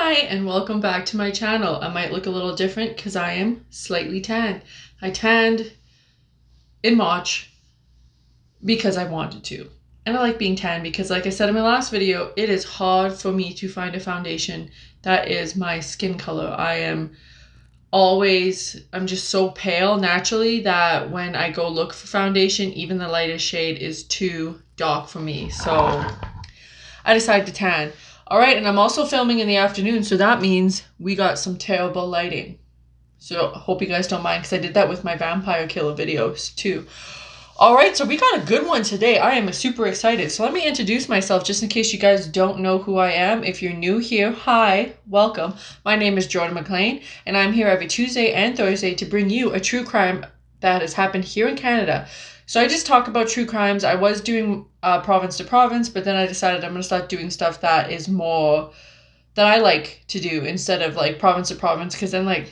Hi and welcome back to my channel. I might look a little different because I am slightly tanned. I tanned in March because I wanted to. And I like being tan because, like I said in my last video, it is hard for me to find a foundation that is my skin color. I'm just so pale naturally that when I go look for foundation, even the lightest shade is too dark for me. So I decided to tan. All right, and I'm also filming in the afternoon, so that means we got some terrible lighting. So I hope you guys don't mind because I did that with my vampire killer videos too. All right, so we got a good one today. I am super excited. So let me introduce myself just in case you guys don't know who I am. If you're new here, hi, welcome. My name is Jordan MacLean, and I'm here every Tuesday and Thursday to bring you a true crime that has happened here in Canada. So I just talk about true crimes. I was doing province to province, but then I decided I'm going to start doing stuff that is more that I like to do instead of like province to province, because then like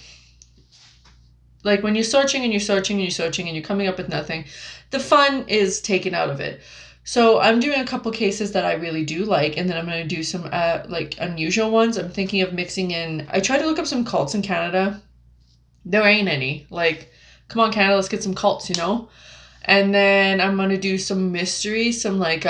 when you're searching and you're searching and you're searching and you're coming up with nothing, the fun is taken out of it. So I'm doing a couple cases that I really do like, and then I'm going to do some like unusual ones. I'm thinking of mixing in, I tried to look up some cults in Canada. There ain't any. Like, come on Canada, let's get some cults, you know? And then I'm going to do some mysteries, some like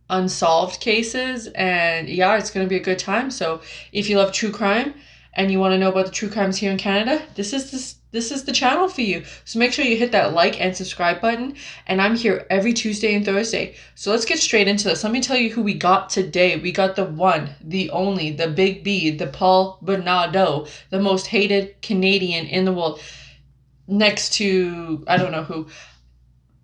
unsolved cases, and yeah, it's going to be a good time. So if you love true crime and you want to know about the true crimes here in Canada, this is the channel for you. So make sure you hit that like and subscribe button, and I'm here every Tuesday and Thursday. So let's get straight into this. Let me tell you who we got today. We got the one, the only, the big B, the Paul Bernardo, the most hated Canadian in the world, next to I don't know who.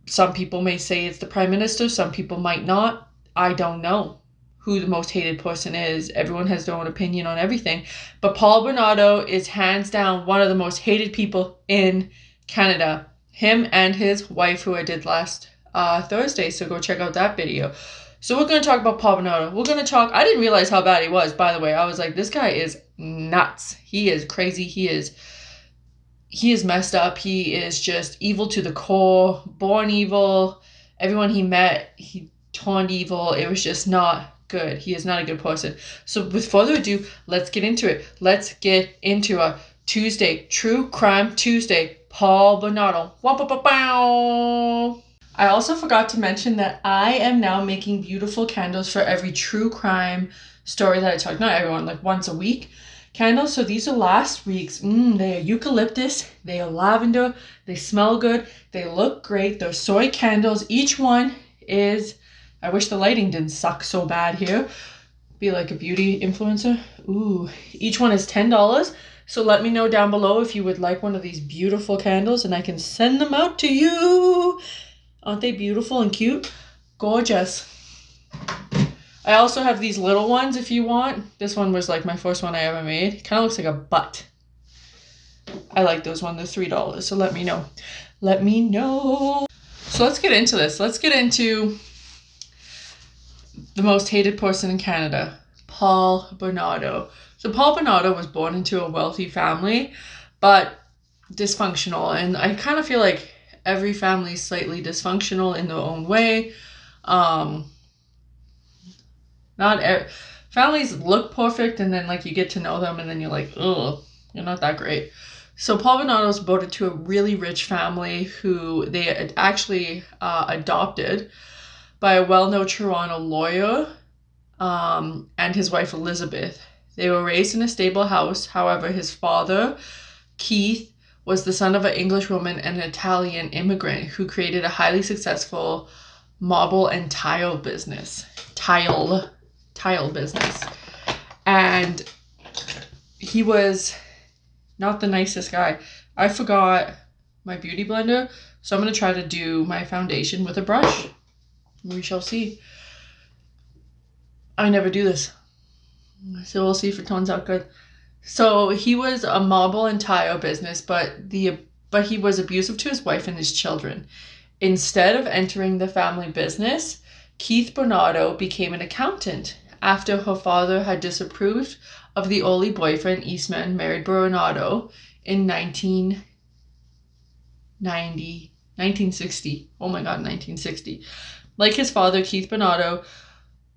Some people may say it's the Prime Minister, some people might not. I don't know who the most hated person is. Everyone has their own opinion on everything. But Paul Bernardo is hands down one of the most hated people in Canada. Him and his wife, who I did last Thursday, so go check out that video. So we're going to talk about Paul Bernardo. We're going to talk, I didn't realize how bad he was, by the way. I was like, this guy is nuts. He is crazy. He is messed up. He is just evil to the core, born evil. Everyone he met, he turned evil. It was just not good. He is not a good person. So with further ado, let's get into it. Let's get into a Tuesday, True Crime Tuesday, Paul Bernardo. I also forgot to mention that I am now making beautiful candles for every true crime story that I talk. Not everyone, like once a week. Candles. So these are last week's. They are eucalyptus, they are lavender, they smell good, they look great. They're soy candles. Each one is, I wish the lighting didn't suck so bad here. Be like a beauty influencer. Ooh, each one is $10. So let me know down below if you would like one of these beautiful candles and I can send them out to you. Aren't they beautiful and cute? Gorgeous. I also have these little ones if you want. This one was like my first one I ever made. Kind of looks like a butt. I like those ones. They're $3. So let me know. Let me know. So let's get into this. Let's get into the most hated person in Canada, Paul Bernardo. So Paul Bernardo was born into a wealthy family, but dysfunctional. And I kind of feel like every family is slightly dysfunctional in their own way. Families look perfect, and then like you get to know them and then you're like, ugh, you're not that great. So Paul Bernardo was born into a really rich family who they had actually adopted by a well-known Toronto lawyer and his wife Elizabeth. They were raised in a stable house. However, his father, Keith, was the son of an English woman and an Italian immigrant who created a highly successful marble and tile business. Tile business. And he was not the nicest guy. I forgot my beauty blender, so I'm going to try to do my foundation with a brush. We shall see. I never do this, so we'll see if it turns out good. So he was a marble and tile business, but he was abusive to his wife and his children. Instead of entering the family business, Keith Bernardo became an accountant after her father had disapproved of the early boyfriend Eastman married Bernardo in 1960. Oh my God, 1960. Like his father, Keith Bernardo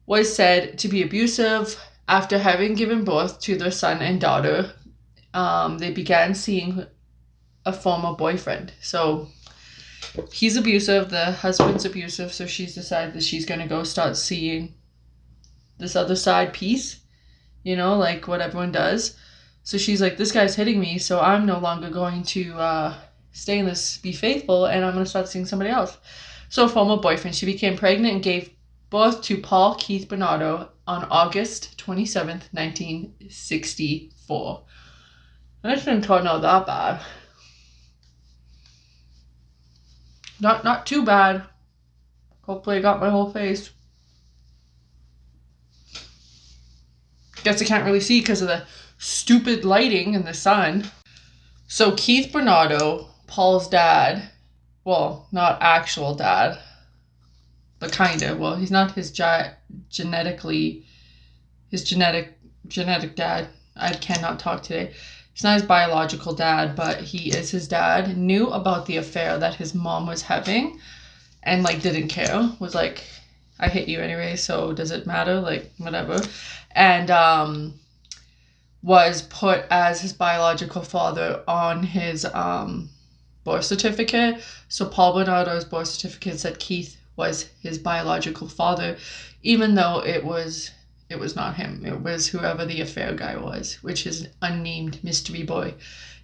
was said to be abusive, After having given birth to their son and daughter, they began seeing a former boyfriend. So he's abusive, the husband's abusive, so she's decided that she's going to go start seeing this other side piece, you know, like what everyone does. So she's like, this guy's hitting me, so I'm no longer going to stay in this, be faithful, and I'm going to start seeing somebody else. So a former boyfriend, she became pregnant and gave birth to Paul Keith Bernardo on August 27th, 1964. And it didn't turn out that bad. Not too bad. Hopefully I got my whole face. Guess I can't really see because of the stupid lighting in the sun. So Keith Bernardo, Paul's dad, well, not actual dad, but kind of. Well, he's not his genetic dad. I cannot talk today. He's not his biological dad, but he is his dad. Knew about the affair that his mom was having and, like, didn't care. Was like, I hate you anyway, so does it matter? Like, whatever. And was put as his biological father on his birth certificate. So Paul Bernardo's birth certificate said Keith was his biological father, even though it was not him. It was whoever the affair guy was, which is an unnamed mystery boy.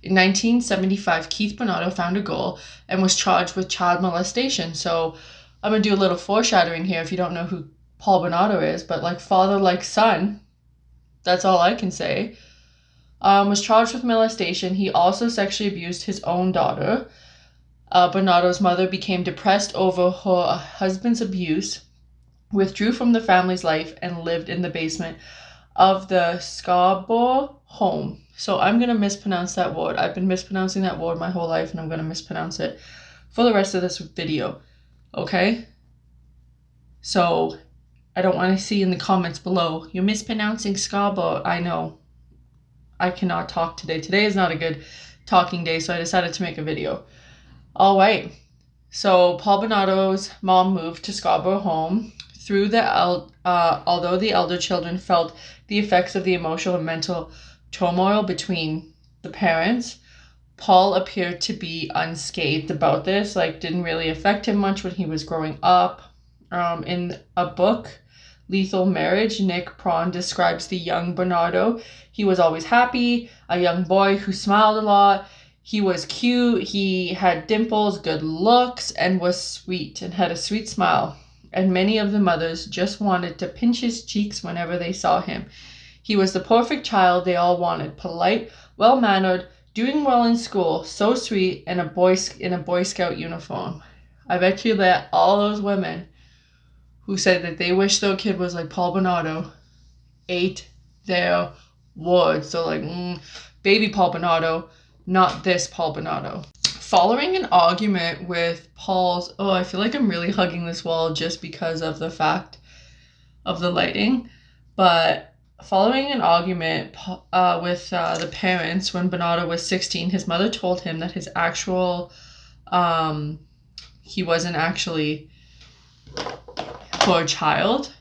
In 1975, Keith Bernardo found a girl and was charged with child molestation. So I'm going to do a little foreshadowing here if you don't know who Paul Bernardo is, but like father, like son, that's all I can say. Was charged with molestation. He also sexually abused his own daughter. Bernardo's mother became depressed over her husband's abuse, withdrew from the family's life, and lived in the basement of the Scarborough home. So I'm going to mispronounce that word. I've been mispronouncing that word my whole life, and I'm going to mispronounce it for the rest of this video. Okay? So I don't want to see in the comments below, you're mispronouncing Scarborough. I know. I cannot talk today. Today is not a good talking day, so I decided to make a video. All right. So Paul Bernardo's mom moved to Scarborough home. Although the elder children felt the effects of the emotional and mental turmoil between the parents, Paul appeared to be unscathed about this. Like, didn't really affect him much when he was growing up. In a book, Lethal Marriage, Nick Prawn describes the young Bernardo. He was always happy, a young boy who smiled a lot. He was cute, he had dimples, good looks, and was sweet and had a sweet smile. And many of the mothers just wanted to pinch his cheeks whenever they saw him. He was the perfect child they all wanted, polite, well-mannered, doing well in school, so sweet, and in a Boy Scout uniform. I bet you that all those women who said that they wish their kid was like Paul Bernardo ate their words. So like, baby Paul Bernardo, not this Paul Bernardo. Following an argument with Paul's, I feel like I'm really hugging this wall just because of the fact of the lighting, but following an argument with the parents when Bernardo was 16, his mother told him that his actual, he wasn't actually her child.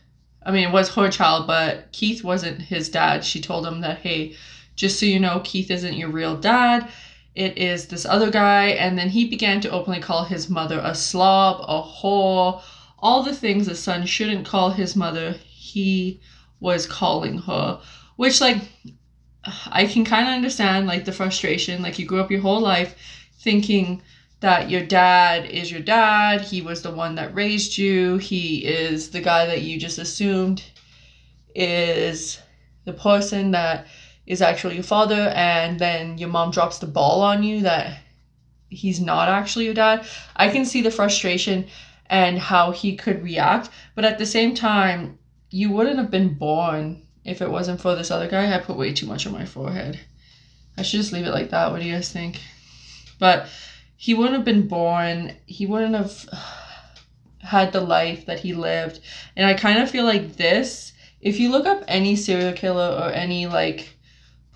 I mean, it was her child, but Keith wasn't his dad. She told him that, hey, just so you know, Keith isn't your real dad. It is this other guy. And then he began to openly call his mother a slob, a whore, all the things a son shouldn't call his mother, he was calling her. Which, like, I can kind of understand, like, the frustration. Like, you grew up your whole life thinking that your dad is your dad. He was the one that raised you. He is the guy that you just assumed is the person that is actually your father, and then your mom drops the ball on you that he's not actually your dad. I can see the frustration and how he could react, but at the same time, you wouldn't have been born if it wasn't for this other guy. I put way too much on my forehead. I should just leave it like that. What do you guys think? But he wouldn't have been born. He wouldn't have had the life that he lived. And I kind of feel like this, if you look up any serial killer or any, like,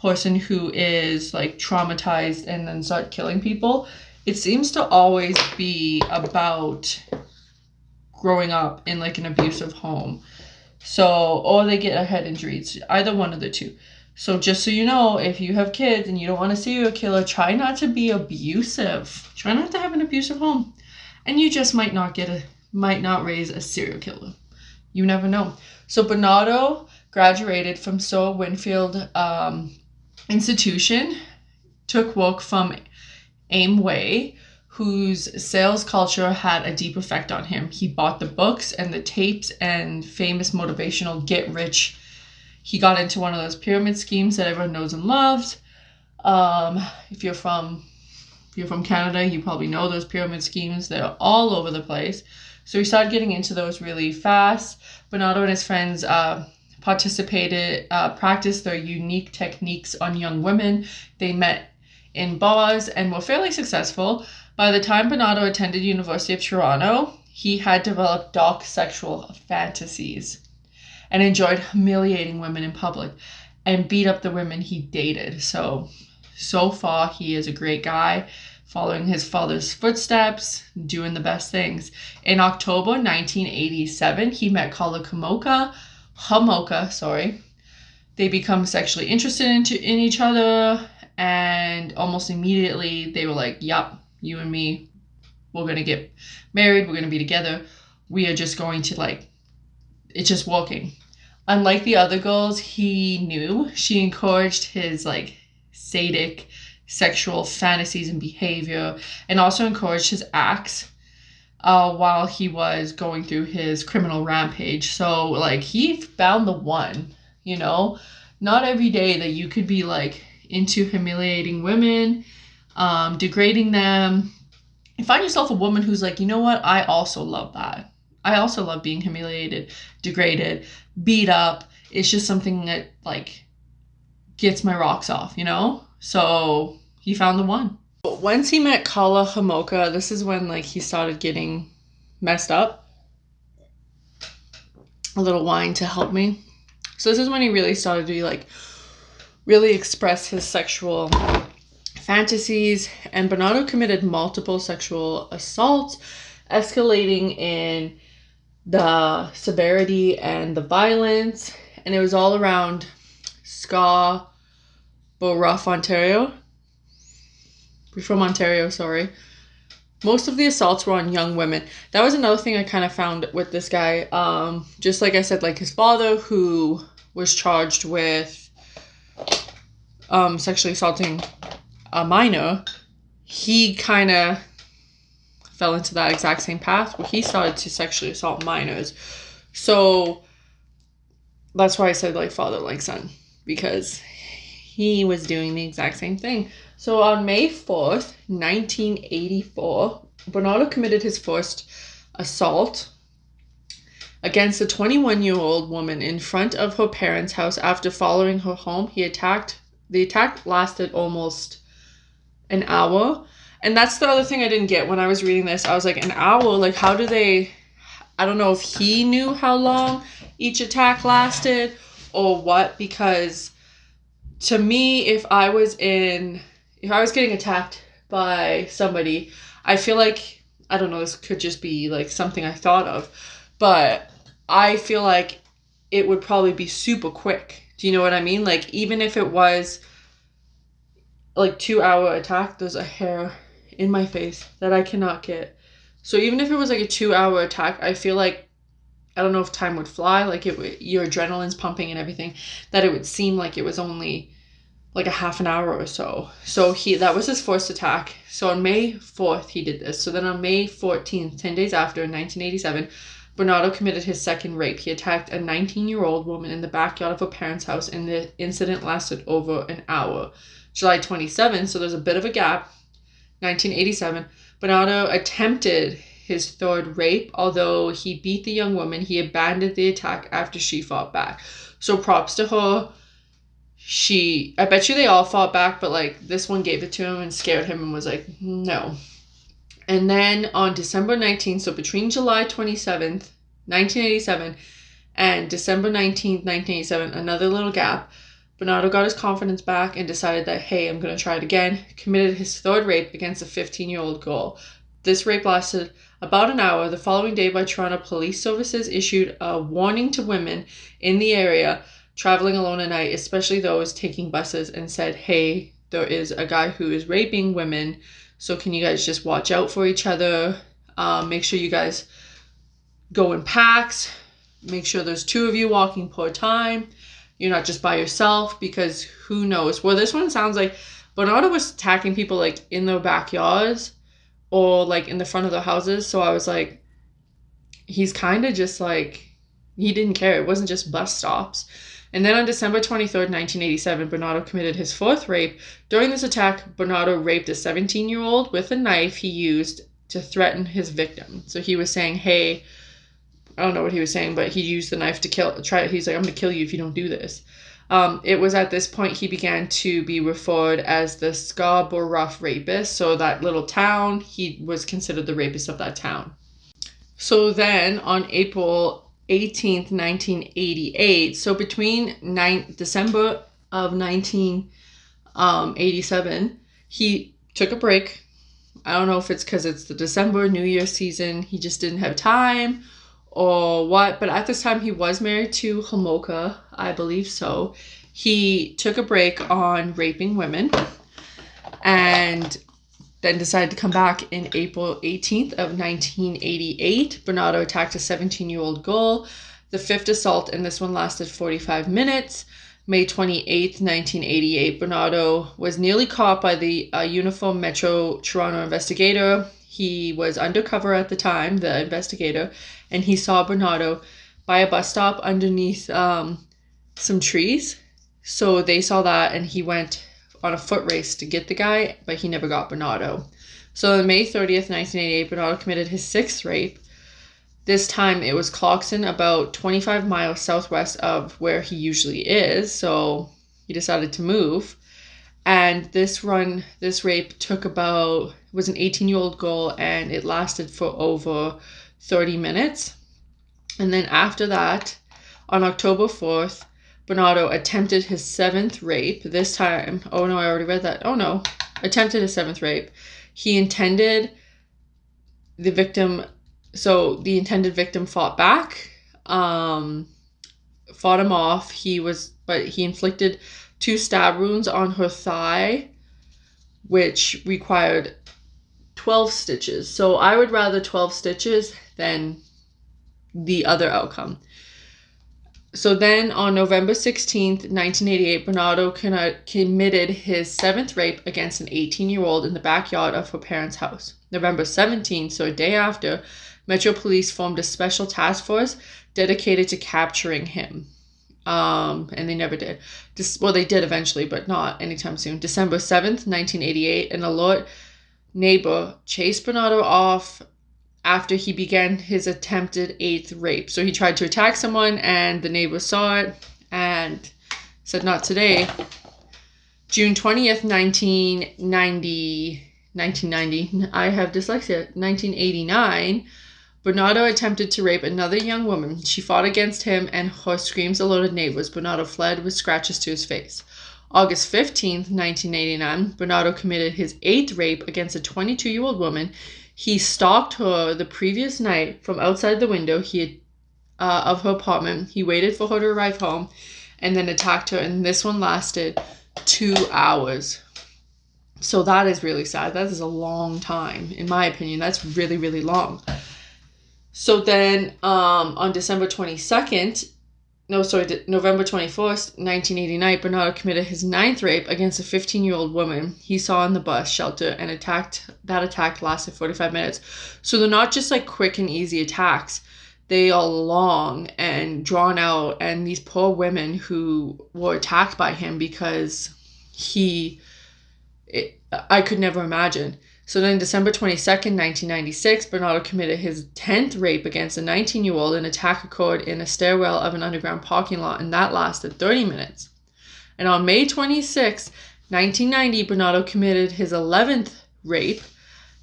person who is, like, traumatized and then start killing people, it seems to always be about growing up in, like, an abusive home. So, or they get a head injury. It's either one of the two. So just so you know, if you have kids and you don't want a serial killer, try not to be abusive. Try not to have an abusive home. And you just might not raise a serial killer. You never know. So Bernardo graduated from Sir Winfield Institution, took work from Amway, whose sales culture had a deep effect on him. He bought the books and the tapes and famous motivational get rich. He got into one of those pyramid schemes that everyone knows and loves. If you're from Canada, you probably know those pyramid schemes. They're all over the place. So he started getting into those really fast. Bernardo and his friends practiced their unique techniques on young women. They met in bars and were fairly successful. By the time Bernardo attended University of Toronto, he had developed dark sexual fantasies and enjoyed humiliating women in public and beat up the women he dated. So far, he is a great guy, following his father's footsteps, doing the best things. In October 1987, he met Carla Homolka. They become sexually interested in each other, and almost immediately they were like, yup, you and me, we're going to get married, we're going to be together. We are just going to it's just working. Unlike the other girls he knew, she encouraged his sadic sexual fantasies and behavior, and also encouraged his acts while he was going through his criminal rampage. So he found the one, not every day that you could be into humiliating women, degrading them. You find yourself a woman who's like, you know what, I also love that. I also love being humiliated, degraded, beat up. It's just something that gets my rocks off, So he found the one. But once he met Carla Homolka, this is when he started getting messed up. A little wine to help me. So this is when he really started to really express his sexual fantasies, and Bernardo committed multiple sexual assaults, escalating in the severity and the violence, and it was all around Scarborough, Ontario. We're from Ontario, sorry. Most of the assaults were on young women. That was another thing I kind of found with this guy. Just like I said, his father, who was charged with sexually assaulting a minor, he kind of fell into that exact same path where he started to sexually assault minors. So that's why I said father like son, because he was doing the exact same thing. So on May 4th, 1984, Bernardo committed his first assault against a 21-year-old woman in front of her parents' house. After following her home, the attack lasted almost an hour. And that's the other thing I didn't get when I was reading this. I was like, an hour? How do they... I don't know if he knew how long each attack lasted or what, because to me, if I was getting attacked by somebody, I feel I don't know, this could just be something I thought of, but I feel like it would probably be super quick. Do you know what I mean? Even if it was 2-hour attack, there's a hair in my face that I cannot get. So even if it was a 2-hour attack, I feel I don't know if time would fly, your adrenaline's pumping and everything, that it would seem it was only a half an hour or so. So that was his first attack. So on May 4th, he did this. So then on May 14th, 10 days after, in 1987, Bernardo committed his second rape. He attacked a 19-year-old woman in the backyard of her parents' house, and the incident lasted over an hour. July 27th, so there's a bit of a gap, 1987, Bernardo attempted his third rape. Although he beat the young woman, he abandoned the attack after she fought back. So props to her. I bet you they all fought back, but this one gave it to him and scared him and was like, no. And then on December 19th, so between July 27th, 1987 and December 19th, 1987, another little gap, Bernardo got his confidence back and decided that, hey, I'm going to try it again. Committed his third rape against a 15-year-old girl. This rape lasted about an hour. The following day, by Toronto Police Services issued a warning to women in the area traveling alone at night, especially those taking buses, and said, hey, there is a guy who is raping women, so can you guys just watch out for each other? Make sure you guys go in packs. Make sure there's 2 of you walking per time. You're not just by yourself, because who knows? Well, this one sounds like Bernardo was attacking people like in their backyards or like in the front of their houses. So I was like, he's kind of just like, he didn't care. It wasn't just bus stops. And then on December 23rd, 1987, Bernardo committed his 4th rape. During this attack, Bernardo raped a 17-year-old with a knife he used to threaten his victim. So he was saying, hey, I don't know what he was saying, but he used the knife to he's like, I'm going to kill you if you don't do this. It was at this point he began to be referred as the Scarborough rapist. So that little town, he was considered the rapist of that town. So then on April 18th, 1988, so between December of 1987, he took a break. I don't know if it's because it's the December New Year season. He just didn't have time or what, but at this time he was married to Homolka, I believe so. He took a break on raping women and then decided to come back in April 18th of 1988. Bernardo attacked a 17-year-old girl. The 5th assault, and this one lasted 45 minutes. May 28th, 1988, Bernardo was nearly caught by the uniformed Metro Toronto investigator. He was undercover at the time, the investigator, and he saw Bernardo by a bus stop underneath some trees. So they saw that, and he went on a foot race to get the guy, but he never got Bernardo. So on May 30th, 1988, Bernardo committed his 6th rape. This time it was Clarkson, about 25 miles southwest of where he usually is. So he decided to move. And this rape took was an 18-year-old girl, and it lasted for over 30 minutes. And then after that, on October 4th, Bernardo attempted his 7th rape. This time, oh no, I already read that. Oh no, attempted his 7th rape. He intended the victim, so the intended victim fought back, fought him off. But he inflicted 2 stab wounds on her thigh, which required 12 stitches. So I would rather 12 stitches than the other outcome. So then on November 16th, 1988, Bernardo committed his 7th rape against an 18-year-old in the backyard of her parents' house. November 17th, so a day after, Metro Police formed a special task force dedicated to capturing him. And they never did. Well, they did eventually, but not anytime soon. December 7th, 1988, an alert neighbor chased Bernardo off after he began his attempted 8th rape. So he tried to attack someone, and the neighbor saw it and said, not today. June 20th, 1990, I have dyslexia, 1989, Bernardo attempted to rape another young woman. She fought against him, and her screams alerted neighbors. Bernardo fled with scratches to his face. August 15th, 1989, Bernardo committed his 8th rape against a 22-year-old woman. He stalked her the previous night from outside the window of her apartment. He waited for her to arrive home and then attacked her, and this one lasted 2 hours. So that is really sad. That is a long time. In my opinion, that's really, really long. So then on November 24th, 1989, Bernardo committed his 9th rape against a 15-year-old woman he saw in the bus shelter, and that attack lasted 45 minutes. So they're not just like quick and easy attacks. They are long and drawn out, and these poor women who were attacked by him because I could never imagine. So then December 22nd, 1996, Bernardo committed his 10th rape against a 19-year-old. An attack occurred in a stairwell of an underground parking lot, and that lasted 30 minutes. And on May 26th, 1990, Bernardo committed his 11th rape.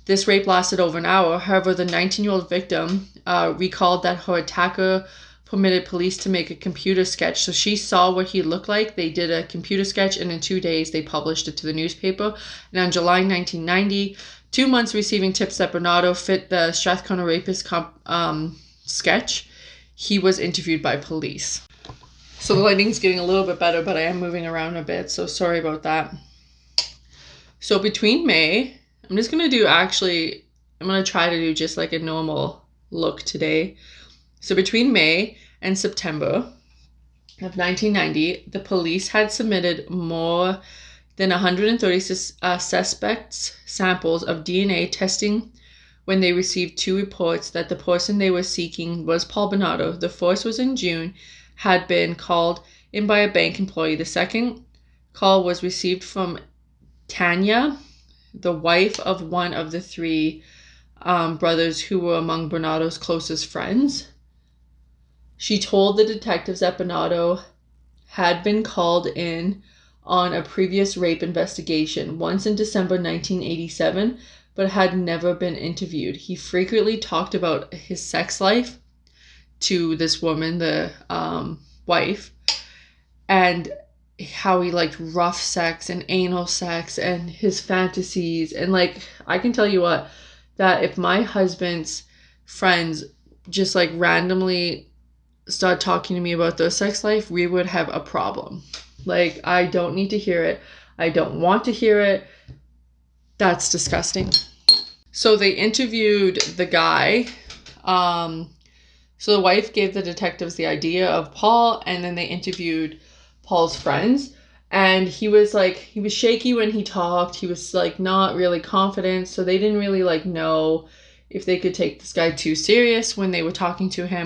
This rape lasted over an hour. However, the 19-year-old victim recalled that her attacker permitted police to make a computer sketch. So she saw what he looked like. They did a computer sketch, and in 2 days they published it to the newspaper. And on July 1990, 2 months receiving tips that Bernardo fit the Strathcona rapist sketch, he was interviewed by police. So the lighting's getting a little bit better, but I am moving around a bit, so sorry about that. So between May, I'm just going to do, actually, I'm going to try to do just like a normal look today. So between May and September of 1990, the police had submitted more than 130 suspects' samples of DNA testing when they received 2 reports that the person they were seeking was Paul Bernardo. The first was in June, had been called in by a bank employee. The second call was received from Tanya, the wife of one of the 3 brothers who were among Bernardo's closest friends. She told the detectives that Bernardo had been called in on a previous rape investigation, once in December 1987, but had never been interviewed. He frequently talked about his sex life to this woman, the wife, and how he liked rough sex and anal sex and his fantasies. And like, I can tell you what, that if my husband's friends just like randomly start talking to me about their sex life, we would have a problem. Like, I don't need to hear it. I don't want to hear it. That's disgusting. So they interviewed the guy. So the wife gave the detectives the idea of Paul, and then they interviewed Paul's friends. And he was shaky when he talked. He was like not really confident. So they didn't really like know if they could take this guy too serious when they were talking to him.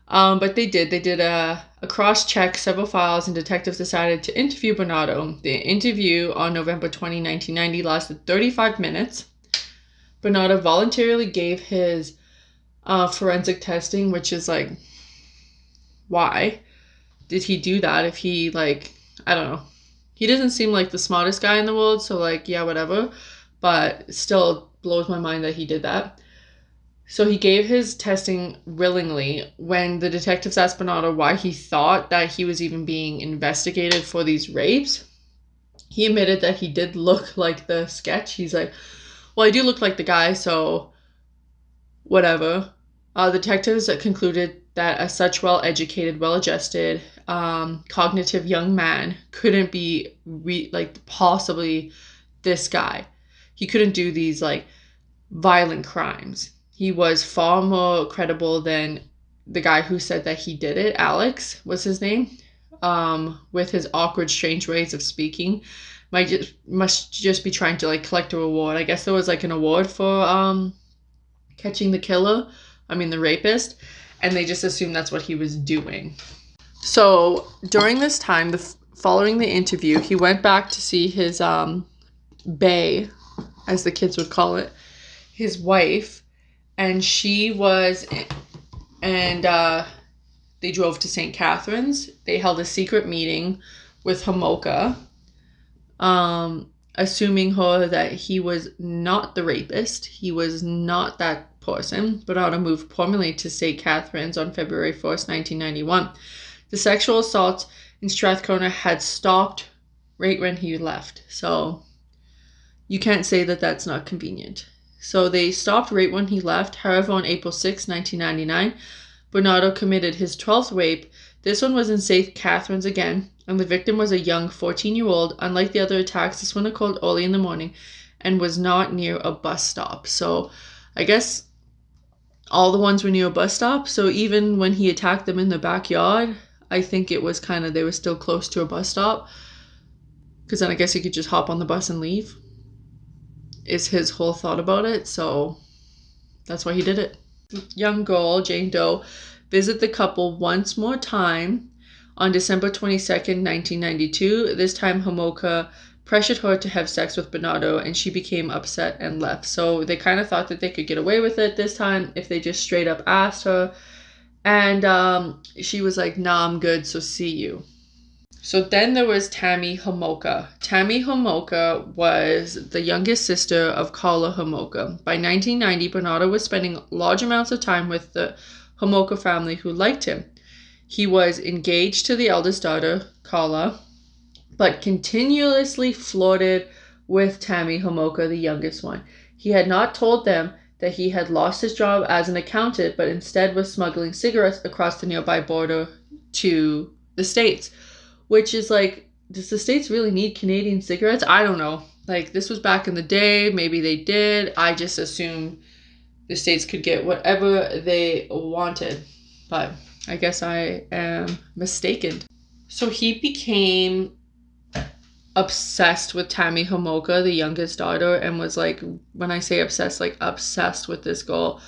But they did a cross-check, several files, and detectives decided to interview Bernardo. The interview on November 20, 1990 lasted 35 minutes. Bernardo voluntarily gave his forensic testing, which is like, why did he do that if he, like, I don't know. He doesn't seem like the smartest guy in the world, so like, yeah, whatever. But it still blows my mind that he did that. So he gave his testing willingly. When the detectives asked Bernardo why he thought that he was even being investigated for these rapes, he admitted that he did look like the sketch. He's like, well, I do look like the guy, so whatever. The detectives concluded that a such well-educated, well-adjusted, cognitive young man couldn't be possibly this guy. He couldn't do these like violent crimes. He was far more credible than the guy who said that he did it. Alex was his name, with his awkward, strange ways of speaking. Must just be trying to like collect a reward. I guess there was like an award for catching the rapist, and they just assumed that's what he was doing. So during this time, following the interview, he went back to see his bae, as the kids would call it, his wife, and they drove to St. Catharines. They held a secret meeting with Homolka, assuming her that he was not the rapist. He was not that person. Bernardo moved permanently to St. Catharines on February 1st, 1991. The sexual assault in Strathcona had stopped right when he left. So you can't say that that's not convenient. So they stopped right when he left. However, on April 6, 1999, Bernardo committed his 12th rape. This one was in St. Catharines again, and the victim was a young 14-year-old. Unlike the other attacks, this one occurred early in the morning and was not near a bus stop. So I guess all the ones were near a bus stop. So even when he attacked them in the backyard, I think it was they were still close to a bus stop. Because then I guess he could just hop on the bus and leave, is his whole thought about it. So that's why he did it. Young girl, Jane Doe, visit the couple once more time on December 22nd, 1992. This time Homolka pressured her to have sex with Bernardo, and she became upset and left. So they kind of thought that they could get away with it this time if they just straight up asked her. And she was like, nah, I'm good, so see you. So then there was Tammy Homolka. Tammy Homolka was the youngest sister of Carla Homolka. By 1990, Bernardo was spending large amounts of time with Homolka family who liked him. He was engaged to the eldest daughter, Carla, but continuously flirted with Tammy Homolka, the youngest one. He had not told them that he had lost his job as an accountant, but instead was smuggling cigarettes across the nearby border to the States. Which is like, does the States really need Canadian cigarettes? I don't know. Like, this was back in the day. Maybe they did. I just assumed the States could get whatever they wanted. But I guess I am mistaken. So he became obsessed with Tammy Homolka, the youngest daughter, and was like, when I say obsessed, like obsessed with this girl,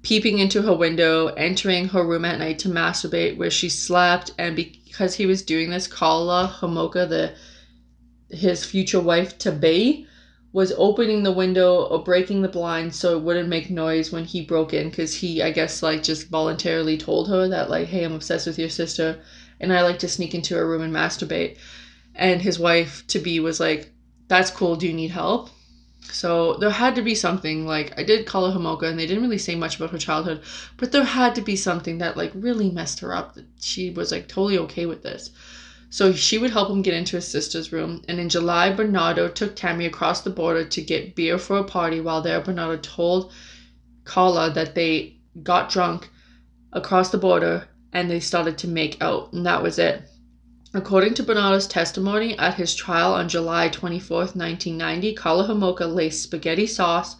peeping into her window, entering her room at night to masturbate where she slept. And because he was doing this, Carla Homolka, his future wife to be, was opening the window or breaking the blinds so it wouldn't make noise when he broke in, because he, I guess, like just voluntarily told her that, like, hey, I'm obsessed with your sister and I like to sneak into her room and masturbate. And his wife to be was like, that's cool, do you need help? So there had to be something. Like, I did call her Homolka and they didn't really say much about her childhood, but there had to be something that like really messed her up, that she was like totally okay with this. So she would help him get into his sister's room. And in July, Bernardo took Tammy across the border to get beer for a party. While there, Bernardo told Carla that they got drunk across the border and they started to make out, and that was it. According to Bernardo's testimony at his trial on July 24th, 1990, Carla Homolka laced spaghetti sauce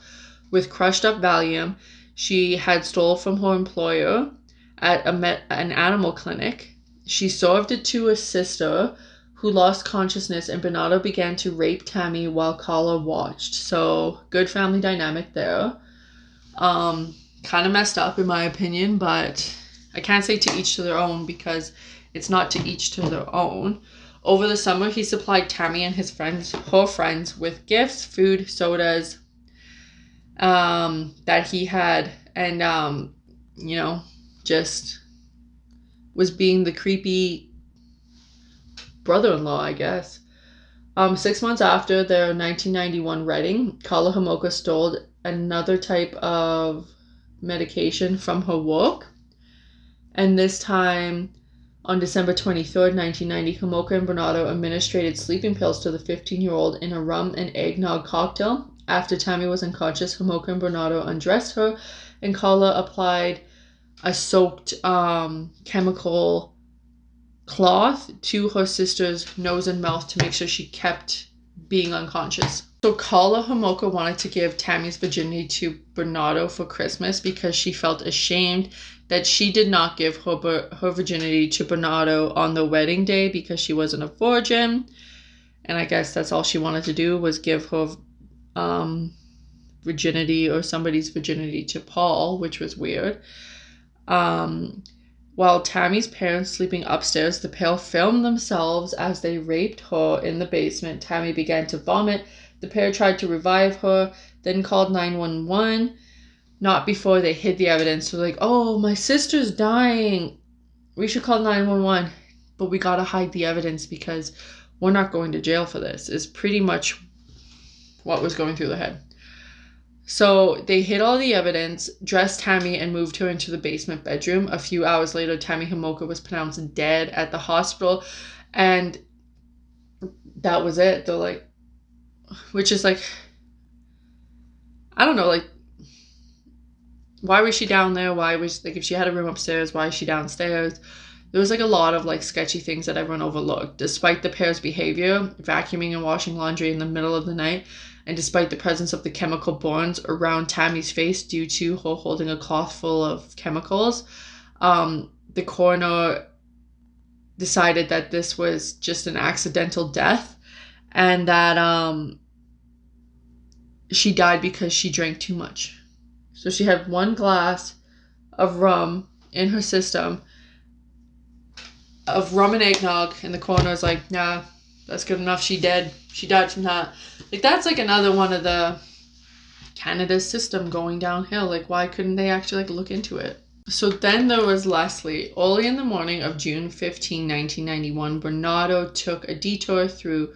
with crushed up Valium she had stole from her employer at an animal clinic. She served it to a sister who lost consciousness, and Bernardo began to rape Tammy while Carla watched. So good family dynamic there. Kind of messed up in my opinion, but I can't say to each to their own, because it's not to each to their own. Over the summer, he supplied Tammy and her friends with gifts, food, sodas, that he had, and just was being the creepy brother-in-law, I guess. 6 months after their 1991 wedding, Carla Homolka stole another type of medication from her work, and this time, on December 23rd, 1990, Homolka and Bernardo administered sleeping pills to the 15-year-old in a rum and eggnog cocktail. After Tammy was unconscious, Homolka and Bernardo undressed her, and Carla applied a soaked chemical cloth to her sister's nose and mouth to make sure she kept being unconscious. So Carla Homolka wanted to give Tammy's virginity to Bernardo for Christmas because she felt ashamed that she did not give her virginity to Bernardo on the wedding day because she wasn't a virgin. And I guess that's all she wanted to do, was give her virginity or somebody's virginity to Paul, which was weird. While Tammy's parents sleeping upstairs, the pair filmed themselves as they raped her in the basement. Tammy began to vomit. The pair tried to revive her, then called 911. Not before they hid the evidence. So like, oh, my sister's dying, we should call 911, but we gotta hide the evidence because we're not going to jail for this, is pretty much what was going through their head. So they hid all the evidence, dressed Tammy, and moved her into the basement bedroom. A few hours later, Tammy Homolka was pronounced dead at the hospital, and that was it. They're like, which is like, I don't know, like, why was she down there? Why was, like, if she had a room upstairs, why is she downstairs? There was like a lot of like sketchy things that everyone overlooked. Despite the pair's behavior, vacuuming and washing laundry in the middle of the night, and despite the presence of the chemical burns around Tammy's face due to her holding a cloth full of chemicals, the coroner decided that this was just an accidental death, and that she died because she drank too much. So she had 1 glass of rum in her system, of rum and eggnog, and the coroner's like, nah, that's good enough, she dead. She died from that. Like, that's like another one of the Canada's system going downhill. Like, why couldn't they actually like look into it? So then there was Leslie. Early in the morning of June 15, 1991, Bernardo took a detour through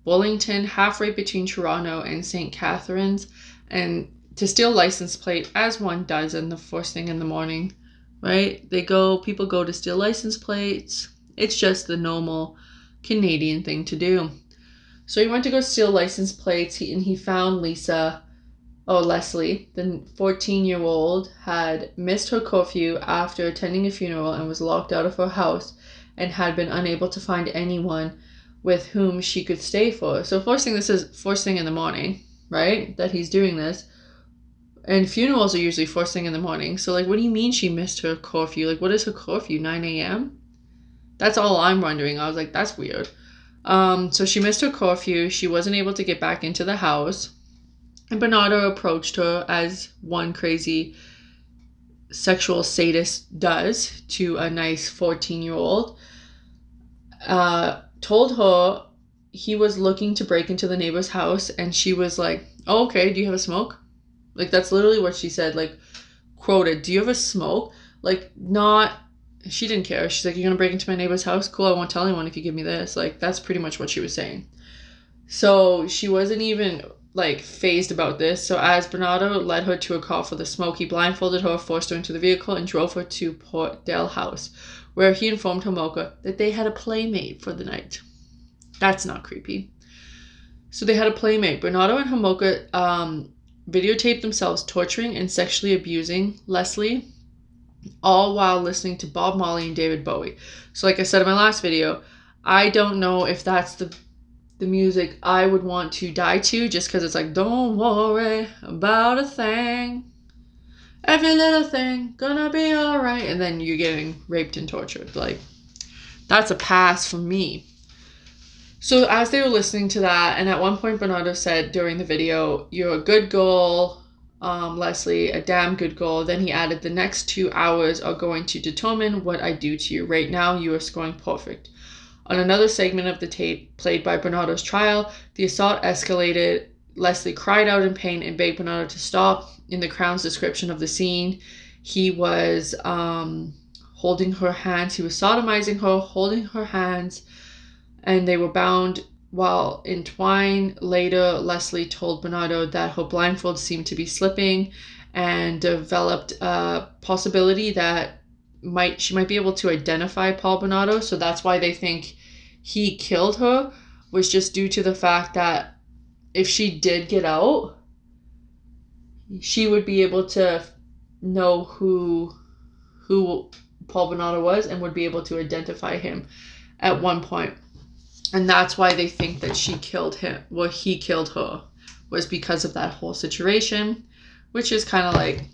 Burlington, halfway between Toronto and St. Catharines, and to steal license plate, as one does in the first thing in the morning right? People go to steal license plates. It's just the normal Canadian thing to do. So he went to go steal license plates, and he found Leslie, the 14-year-old, had missed her curfew after attending a funeral and was locked out of her house and had been unable to find anyone with whom she could stay for. So this is first thing in the morning, right? That he's doing this. And funerals are usually first thing in the morning. So, like, what do you mean she missed her curfew? Like, what is her curfew, 9 a.m.? That's all I'm wondering. I was like, that's weird. So she missed her curfew. She wasn't able to get back into the house. And Bernardo approached her, as one crazy sexual sadist does to a nice 14-year-old. Told her he was looking to break into the neighbor's house, and she was like, oh, okay, do you have a smoke? Like, that's literally what she said, like, quoted, do you have a smoke? Like, she didn't care. She's like, you're gonna break into my neighbor's house? Cool, I won't tell anyone if you give me this. Like, that's pretty much what she was saying. So she wasn't even, like, phased about this. So as Bernardo led her to a car for the smoke, he blindfolded her, forced her into the vehicle, and drove her to Portdale House, where he informed Homolka that they had a playmate for the night. That's not creepy. So they had a playmate. Bernardo and Homolka videotaped themselves torturing and sexually abusing Leslie, all while listening to Bob Marley and David Bowie. So like I said in my last video, I don't know if that's the music I would want to die to, just because it's like, don't worry about a thing, every little thing gonna be all right, and then you're getting raped and tortured. Like, that's a pass for me. So as they were listening to that, and at one point Bernardo said during the video, you're a good girl, Leslie, a damn good girl. Then he added, the next 2 hours are going to determine what I do to you. Right now, you are scoring perfect. On another segment of the tape played by Bernardo's trial, the assault escalated. Leslie cried out in pain and begged Bernardo to stop. In the Crown's description of the scene, he was holding her hands. He was sodomizing her, holding her hands, and they were bound while entwined. Later, Leslie told Bernardo that her blindfold seemed to be slipping, and developed a possibility that she might be able to identify Paul Bernardo. So that's why they think he killed her, was just due to the fact that if she did get out, she would be able to know who Paul Bernardo was and would be able to identify him at one point. And that's why they think that he killed her, was because of that whole situation, which is kind of like,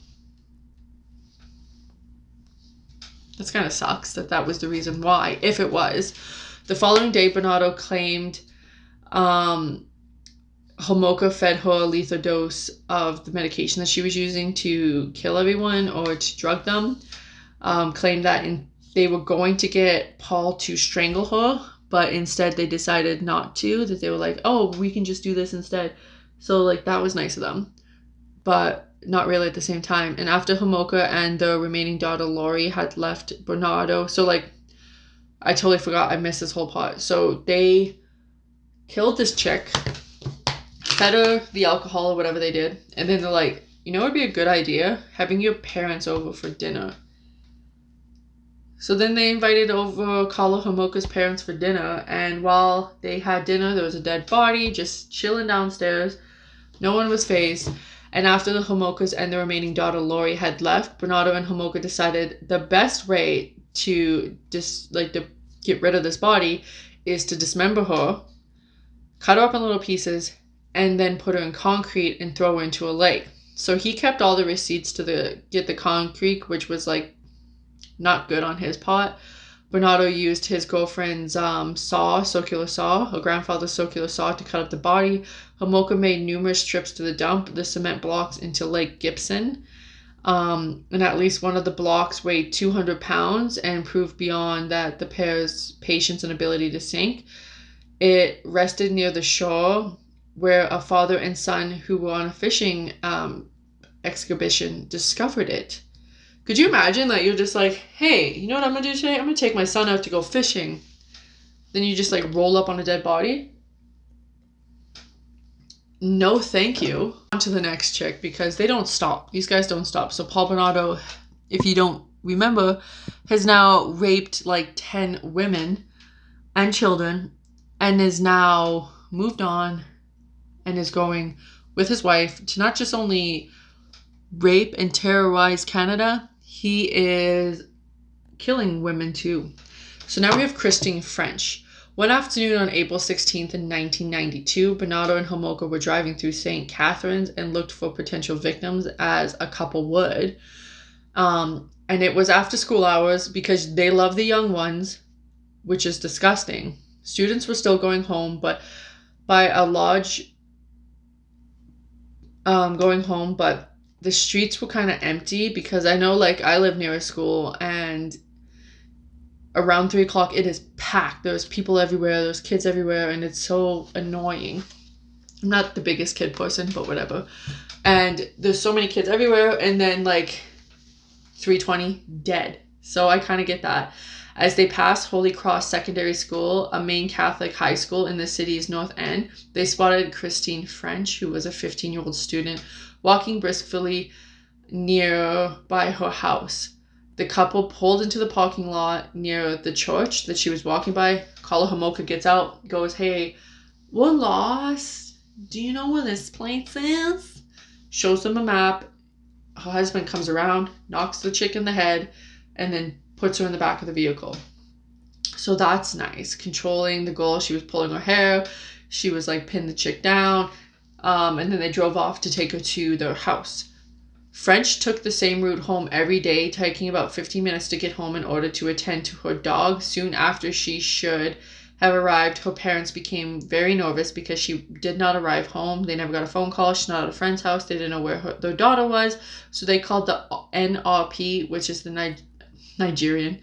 that's kind of sucks that was the reason why, if it was. The following day, Bernardo claimed Homolka fed her a lethal dose of the medication that she was using to kill everyone or to drug them. Claimed that they were going to get Paul to strangle her, but instead they decided not to, that they were like, oh, we can just do this instead. So, like, that was nice of them, but not really at the same time. And after Homolka and the remaining daughter, Lori, had left Bernardo, so, like, I totally forgot, I missed this whole part. So they killed this chick, fed her the alcohol or whatever they did, and then they're like, you know what would be a good idea? Having your parents over for dinner. So then they invited over Carla Homolka's parents for dinner, and while they had dinner, there was a dead body just chilling downstairs. No one was fazed. And after the Homolkas and the remaining daughter, Lori, had left, Bernardo and Homolka decided the best way to to get rid of this body is to dismember her, cut her up in little pieces, and then put her in concrete and throw her into a lake. So he kept all the receipts to get the concrete, which was like not good on his part. Bernardo used his girlfriend's circular saw, her grandfather's circular saw, to cut up the body. Homolka made numerous trips to the dump, the cement blocks into Lake Gibson. And at least one of the blocks weighed 200 pounds and proved beyond that the pair's patience and ability to sink. It rested near the shore, where a father and son who were on a fishing expedition discovered it. Could you imagine that you're just like, hey, you know what I'm going to do today? I'm going to take my son out to go fishing. Then you just like roll up on a dead body? No, thank you. On to the next chick, because they don't stop. These guys don't stop. So Paul Bernardo, if you don't remember, has now raped like 10 women and children and is now moved on and is going with his wife to not just only rape and terrorize Canada, he is killing women too. So now we have Christine French. One afternoon on April 16th in 1992, Bernardo and Homolka were driving through St. Catharines and looked for potential victims as a couple would. And it was after school hours because they love the young ones, which is disgusting. Students were still going home, but the streets were kind of empty because I know, like, I live near a school and around 3 o'clock it is packed. There's people everywhere, there's kids everywhere, and it's so annoying. I'm not the biggest kid person, but whatever. And there's so many kids everywhere, and then like 3:20 dead. So I kind of get that. As they passed Holy Cross Secondary School, a main Catholic high school in the city's north end, they spotted Christine French, who was a 15-year-old student, walking briskly nearby her house. The couple pulled into the parking lot near the church that she was walking by. Carla Homolka gets out, goes, "Hey, we're lost. Do you know where this place is?" Shows them a map. Her husband comes around, knocks the chick in the head, and then puts her in the back of the vehicle. So that's nice. Controlling the girl. She was pulling her hair. She was like pinned the chick down. And then they drove off to take her to their house. French took the same route home every day, taking about 15 minutes to get home in order to attend to her dog. Soon after she should have arrived, her parents became very nervous because she did not arrive home. They never got a phone call. She's not at a friend's house. They didn't know where their daughter was. So they called the NRP, which is the Nigerian,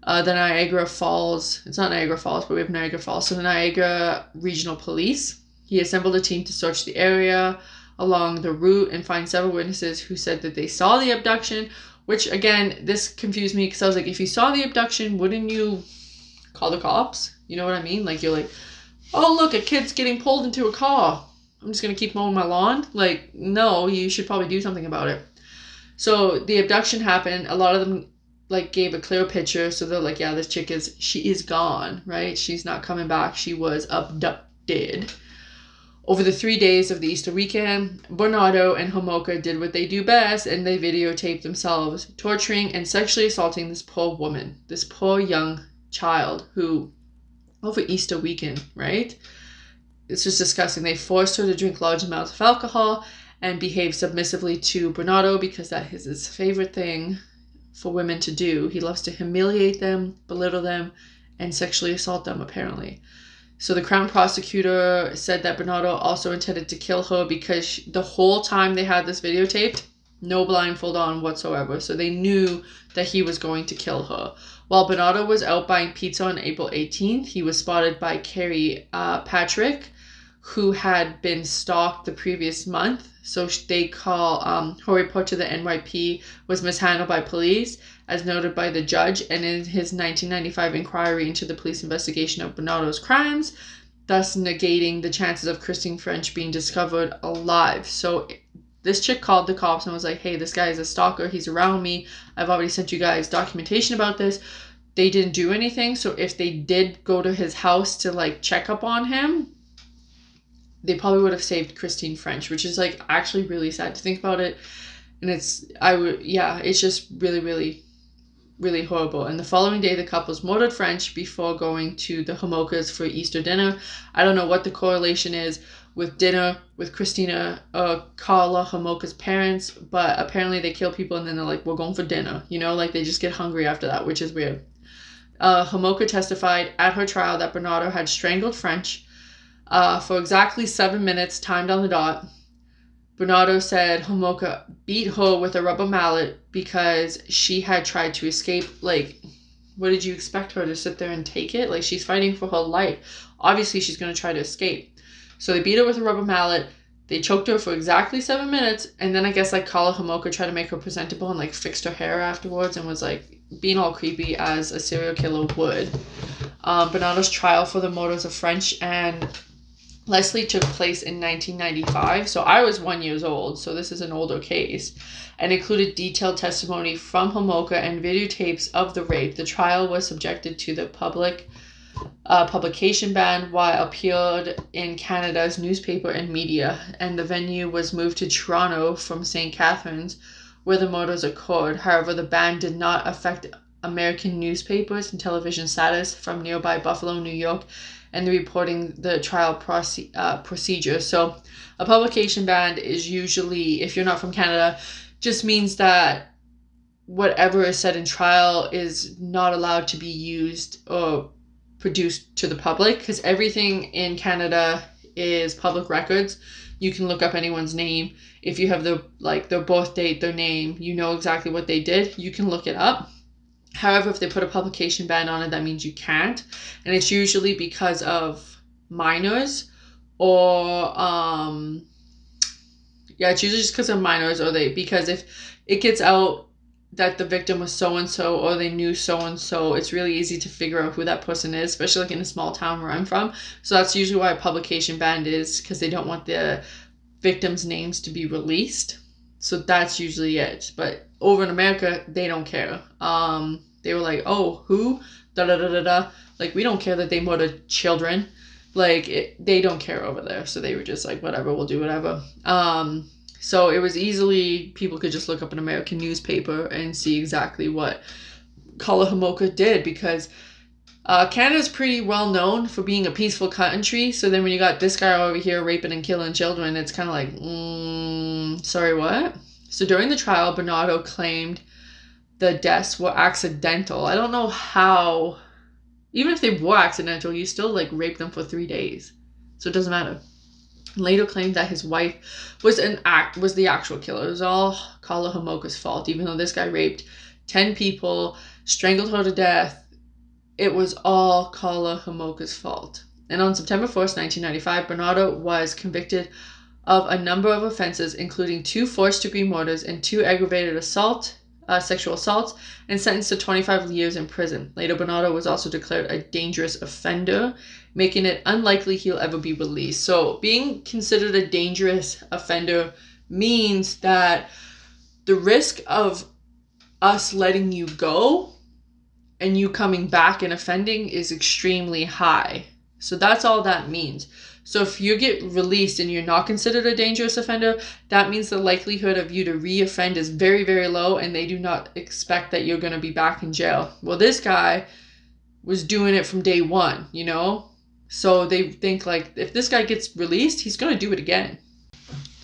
the Niagara Falls. It's not Niagara Falls, but we have Niagara Falls. So the Niagara Regional Police. He assembled a team to search the area along the route and find several witnesses who said that they saw the abduction, which again, this confused me because I was like, if you saw the abduction, wouldn't you call the cops? You know what I mean? Like, you're like, oh, look, a kid's getting pulled into a car. I'm just going to keep mowing my lawn. Like, no, you should probably do something about it. So the abduction happened. A lot of them like gave a clear picture. So they're like, yeah, this chick she is gone, right? She's not coming back. She was abducted. Over the 3 days of the Easter weekend, Bernardo and Homolka did what they do best, and they videotaped themselves torturing and sexually assaulting this poor woman, this poor young child who, over Easter weekend, right? It's just disgusting. They forced her to drink large amounts of alcohol and behave submissively to Bernardo because that is his favorite thing for women to do. He loves to humiliate them, belittle them, and sexually assault them, apparently. So the Crown prosecutor said that Bernardo also intended to kill her because the whole time they had this videotaped, no blindfold on whatsoever. So they knew that he was going to kill her. While Bernardo was out buying pizza on April 18th, he was spotted by Carrie Patrick, who had been stalked the previous month. So they call her report to the NYP was mishandled by police, as noted by the judge, and in his 1995 inquiry into the police investigation of Bernardo's crimes, thus negating the chances of Christine French being discovered alive. So this chick called the cops and was like, hey, this guy is a stalker. He's around me. I've already sent you guys documentation about this. They didn't do anything. So if they did go to his house to like check up on him, they probably would have saved Christine French, which is like actually really sad to think about it. And it's just really, really, really horrible. And the following day, the couples murdered French before going to the Homolkas for Easter dinner. I don't know what the correlation is with dinner with Christina Carla Homolka's parents, but apparently they kill people and then they're like, we're going for dinner. You know, like they just get hungry after that, which is weird. Homolka testified at her trial that Bernardo had strangled French for exactly 7 minutes, timed on the dot. Bernardo said Homolka beat her with a rubber mallet because she had tried to escape. Like, what did you expect her to sit there and take it? Like, she's fighting for her life. Obviously, she's going to try to escape. So they beat her with a rubber mallet. They choked her for exactly 7 minutes. And then I guess like Carla Homolka tried to make her presentable and like fixed her hair afterwards and was like being all creepy as a serial killer would. Bernardo's trial for the murders of French and Leslie took place in 1995, so I was 1 year old, so this is an older case, and included detailed testimony from Homolka and videotapes of the rape. The trial was subjected to the publication ban while appeared in Canada's newspaper and media, and the venue was moved to Toronto from St. Catharines, where the murders occurred. However, the ban did not affect American newspapers and television status from nearby Buffalo, New York, and the reporting the trial procedure. So a publication ban is usually, if you're not from Canada, just means that whatever is said in trial is not allowed to be used or produced to the public, because everything in Canada is public records. You can look up anyone's name. If you have their birth date, their name, you know exactly what they did, you can look it up. However, if they put a publication ban on it, that means you can't. And it's usually because of minors or it's usually just because of minors, or because if it gets out that the victim was so-and-so or they knew so-and-so, it's really easy to figure out who that person is, especially like in a small town where I'm from. So that's usually why a publication ban is, because they don't want the victims' names to be released. So that's usually it. But over in America, they don't care. They were like, oh, who? Da-da-da-da-da. Like, we don't care that they murdered children. Like, they don't care over there. So they were just like, whatever, we'll do whatever. So it was easily, people could just look up an American newspaper and see exactly what Kala Homolka did, because Canada's pretty well known for being a peaceful country. So then when you got this guy over here raping and killing children, it's kind of like, sorry, what? So during the trial, Bernardo claimed the deaths were accidental. I don't know how, even if they were accidental, you still like rape them for 3 days. So it doesn't matter. Later claimed that his wife was the actual killer. It was all Kala Homolka's fault, even though this guy raped 10 people, strangled her to death. It was all Kala Homolka's fault. And on September 1st, 1995, Bernardo was convicted of a number of offenses, including 2 first-degree murders and 2 aggravated sexual assaults, and sentenced to 25 years in prison. Later, Bernardo was also declared a dangerous offender, making it unlikely he'll ever be released. So being considered a dangerous offender means that the risk of us letting you go and you coming back and offending is extremely high. So that's all that means. So if you get released and you're not considered a dangerous offender, that means the likelihood of you to re-offend is very, very low, and they do not expect that you're going to be back in jail. Well, this guy was doing it from day one, you know? So they think like, if this guy gets released, he's going to do it again.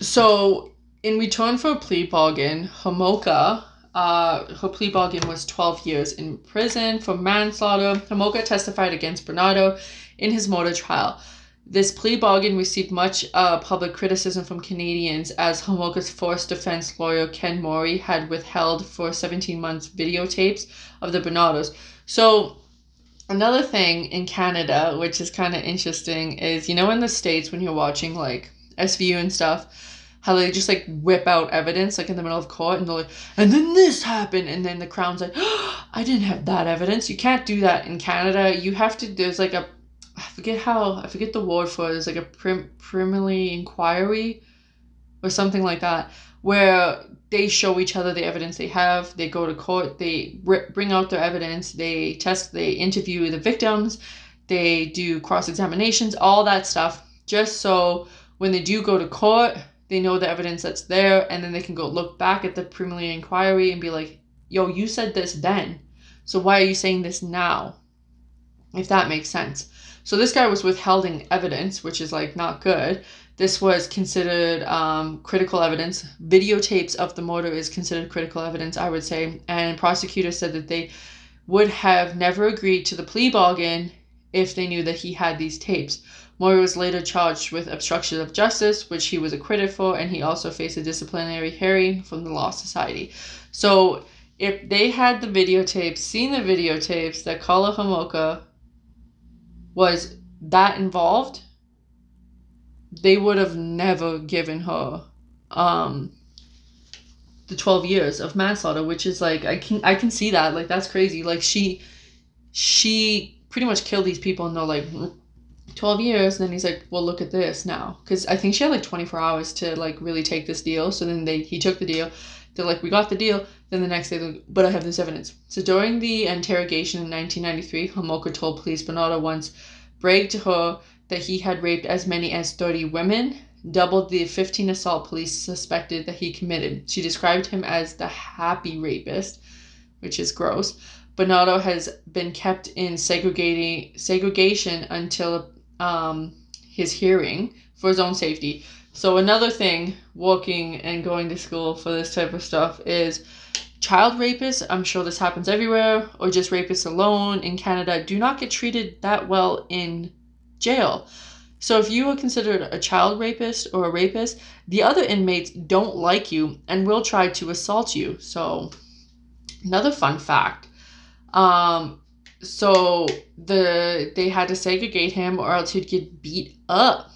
So in return for a plea bargain, Homolka, her plea bargain was 12 years in prison for manslaughter. Homolka testified against Bernardo in his murder trial. This plea bargain received much public criticism from Canadians, as Homolka's first defense lawyer, Ken Morey, had withheld for 17 months videotapes of the Bernardos. So another thing in Canada, which is kind of interesting, is, you know, in the States when you're watching like SVU and stuff, how they just like whip out evidence like in the middle of court, and they're like, and then this happened, and then the Crown's like, oh, I didn't have that evidence. You can't do that in Canada. You have to, there's like a, I forget the word for it. There's like a preliminary inquiry or something like that, where they show each other the evidence they have. They go to court. They bring out their evidence. They interview the victims. They do cross-examinations, all that stuff, just so when they do go to court, they know the evidence that's there, and then they can go look back at the preliminary inquiry and be like, yo, you said this then, so why are you saying this now? If that makes sense. So this guy was withholding evidence, which is like not good. This was considered critical evidence. Videotapes of the murder is considered critical evidence, I would say. And prosecutors said that they would have never agreed to the plea bargain if they knew that he had these tapes. Morey was later charged with obstruction of justice, which he was acquitted for, and he also faced a disciplinary hearing from the Law Society. So if they had the videotapes, seen the videotapes that Kala Homolka was that involved, they would have never given her the 12 years of manslaughter, which is like, I can see that, like, that's crazy. Like, she pretty much killed these people, and they're like, 12 years. And then he's like, well, look at this now. Because I think she had like 24 hours to like really take this deal. So then he took the deal. They're like, we got the deal. Then the next day, like, but I have this evidence. So during the interrogation in 1993, Homolka told police Bernardo once bragged to her that he had raped as many as 30 women, doubled the 15 assault police suspected that he committed. She described him as the happy rapist, which is gross. Bernardo has been kept in segregation until his hearing for his own safety. So another thing, working and going to school for this type of stuff, is child rapists. I'm sure this happens everywhere, or just rapists alone in Canada, do not get treated that well in jail. So if you are considered a child rapist or a rapist, the other inmates don't like you and will try to assault you. So another fun fact. So they had to segregate him or else he'd get beat up.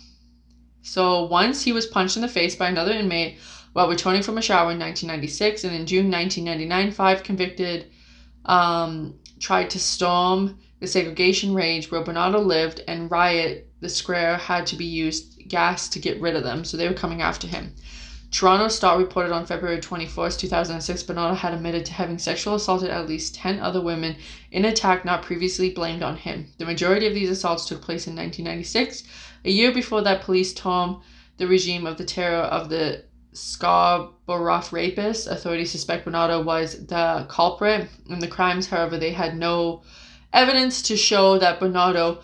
So once he was punched in the face by another inmate while returning from a shower in 1996, and in June 1999, 5 convicted tried to storm the segregation range where Bernardo lived and riot the square. Had to be used gas to get rid of them, so they were coming after him. Toronto Star reported on February 24th, 2006, Bernardo had admitted to having sexual assaulted at least 10 other women in an attack not previously blamed on him. The majority of these assaults took place in 1996. A year before that, police termed the regime of the terror of the Scarborough rapists. Authorities suspect Bernardo was the culprit in the crimes. However, they had no evidence to show that Bernardo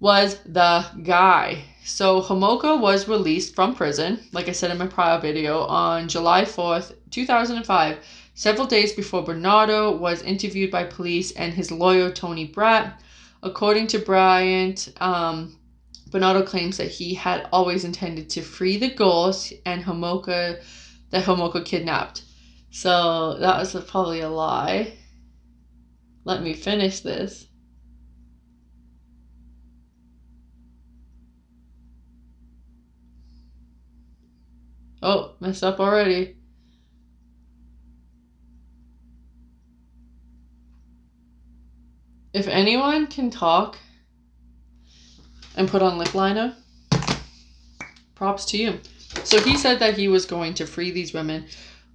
was the guy. So Homolka was released from prison, like I said in my prior video, on July 4th, 2005, several days before Bernardo was interviewed by police and his lawyer, Tony Bratt. According to Bryant, Bernardo claims that he had always intended to free the girls and Homolka kidnapped. So that was probably a lie. Let me finish this. Oh, messed up already. If anyone can talk and put on lip liner, props to you. So he said that he was going to free these women,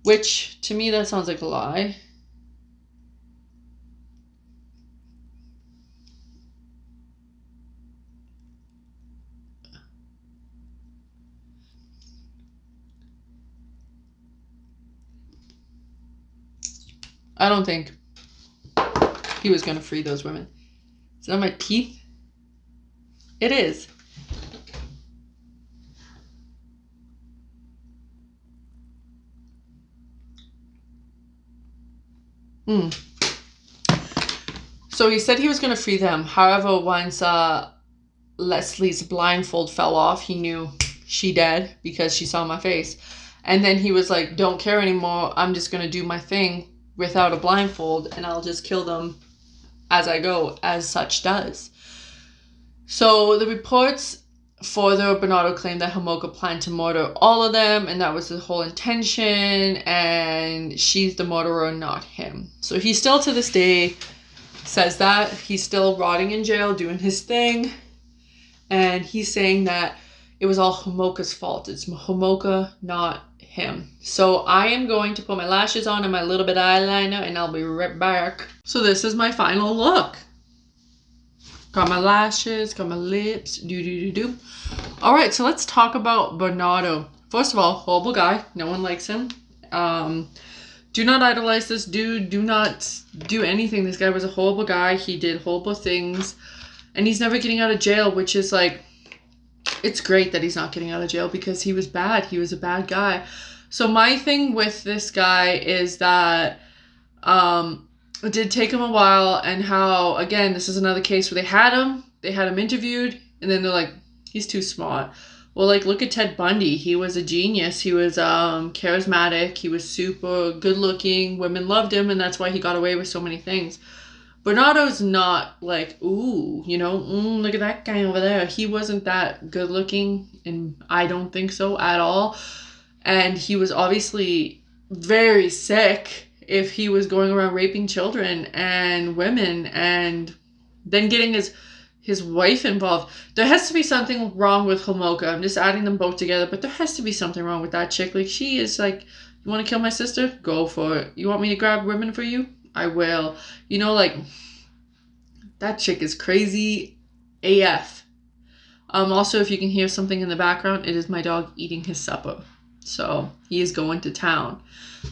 which to me that sounds like a lie. I don't think he was going to free those women. Is that my teeth? It is. So he said he was going to free them. However, once Leslie's blindfold fell off, he knew she dead because she saw my face. And then he was like, don't care anymore. I'm just going to do my thing without a blindfold and I'll just kill them as I go, as such does. So the reports further, Bernardo claimed that Homolka planned to murder all of them and that was the whole intention and she's the murderer, not him. So he still to this day says that. He's still rotting in jail doing his thing and he's saying that it was all Homolka's fault. It's Homolka, not him. So I am going to put my lashes on and my little bit of eyeliner and I'll be right back. So this is my final look. Got my lashes, got my lips, All right, so let's talk about Bernardo. First of all, horrible guy. No one likes him. Do not idolize this dude. Do not do anything. This guy was a horrible guy. He did horrible things. And he's never getting out of jail, which is like, it's great that he's not getting out of jail because he was bad. He was a bad guy. So my thing with this guy is that it did take him a while and how, again, this is another case where they had him interviewed and then they're like, he's too smart. Well, like, look at Ted Bundy. He was a genius. He was charismatic. He was super good looking. Women loved him and that's why he got away with so many things. Bernardo's not like, ooh, you know, look at that guy over there. He wasn't that good looking, and I don't think so at all. And he was obviously very sick if he was going around raping children and women and then getting his wife involved. There has to be something wrong with Homolka. I'm just adding them both together, but there has to be something wrong with that chick. Like, she is like, you want to kill my sister? Go for it. You want me to grab women for you? I will. You know, like, that chick is crazy AF. Also, if you can hear something in the background, it is my dog eating his supper. So he is going to town.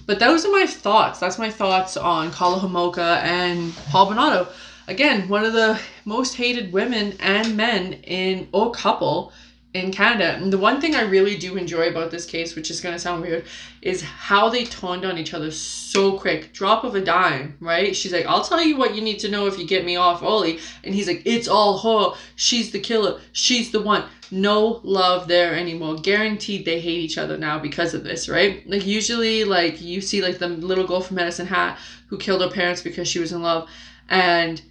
But those are my thoughts. That's my thoughts on Carla Homolka and Paul Bernardo. Again, one of the most hated women and men in or couple in Canada. And the one thing I really do enjoy about this case, which is going to sound weird, is how they turned on each other so quick. Drop of a dime, right? She's like, I'll tell you what you need to know if you get me off, Ollie. And he's like, it's all her. She's the killer. She's the one. No love there anymore. Guaranteed they hate each other now because of this, right? Like, usually, like, you see, like, the little girl from Medicine Hat who killed her parents because she was in love. And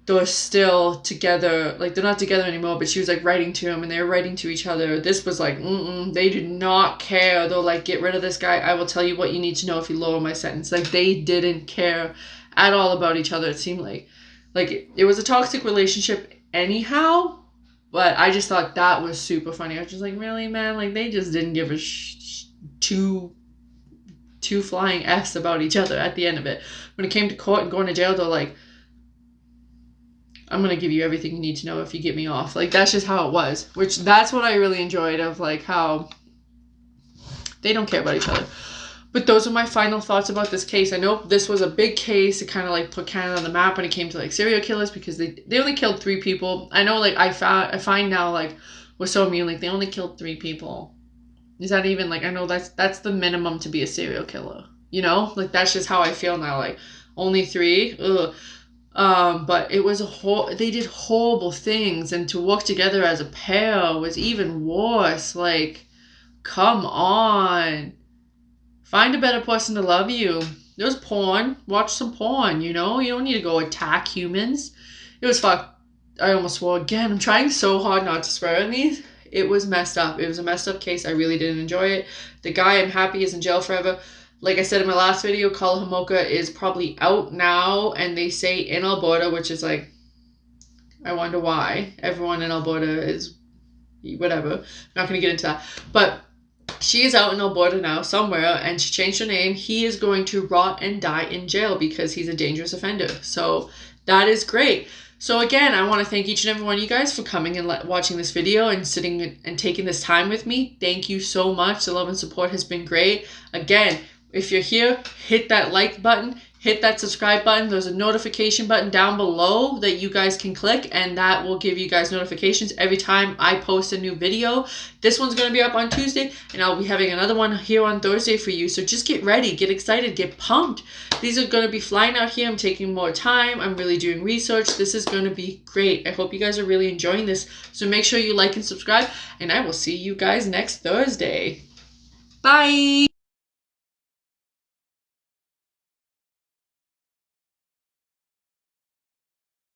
they're still together, like, they're not together anymore, but she was, like, writing to him, and they were writing to each other. This was, like, they did not care. They're like, get rid of this guy. I will tell you what you need to know if you lower my sentence. Like, they didn't care at all about each other, it seemed like. Like, it was a toxic relationship anyhow, but I just thought that was super funny. I was just like, really, man? Like, they just didn't give a two flying Fs about each other at the end of it. When it came to court and going to jail, they're like, I'm going to give you everything you need to know if you get me off. Like, that's just how it was. Which, that's what I really enjoyed of, like, how they don't care about each other. But those are my final thoughts about this case. I know this was a big case. It kind of, like, put Canada on the map when it came to, like, serial killers, because they only killed 3 people. I know, like, I find now, like, we're so immune, like, they only killed 3 people. Is that even, like, I know that's the minimum to be a serial killer. You know? Like, that's just how I feel now. Like, only 3? Ugh. But it was they did horrible things, and to work together as a pair was even worse. Like, come on. Find a better person to love you. There's porn. Watch some porn, you know? You don't need to go attack humans. It was fucked. I almost swore again. I'm trying so hard not to swear in these. It was messed up. It was a messed up case. I really didn't enjoy it. The guy, I'm happy, is in jail forever. Like I said in my last video, Carla Homolka is probably out now, and they say in Alberta, which is like, I wonder why. Everyone in Alberta is whatever. I'm not going to get into that. But she is out in Alberta now somewhere, and she changed her name. He is going to rot and die in jail because he's a dangerous offender. So that is great. So again, I want to thank each and every one of you guys for coming and watching this video and sitting and taking this time with me. Thank you so much. The love and support has been great. Again, if you're here, hit that like button, hit that subscribe button. There's a notification button down below that you guys can click, and that will give you guys notifications every time I post a new video. This one's going to be up on Tuesday, and I'll be having another one here on Thursday for you. So just get ready, get excited, get pumped. These are going to be flying out here. I'm taking more time. I'm really doing research. This is going to be great. I hope you guys are really enjoying this. So make sure you like and subscribe, and I will see you guys next Thursday. Bye!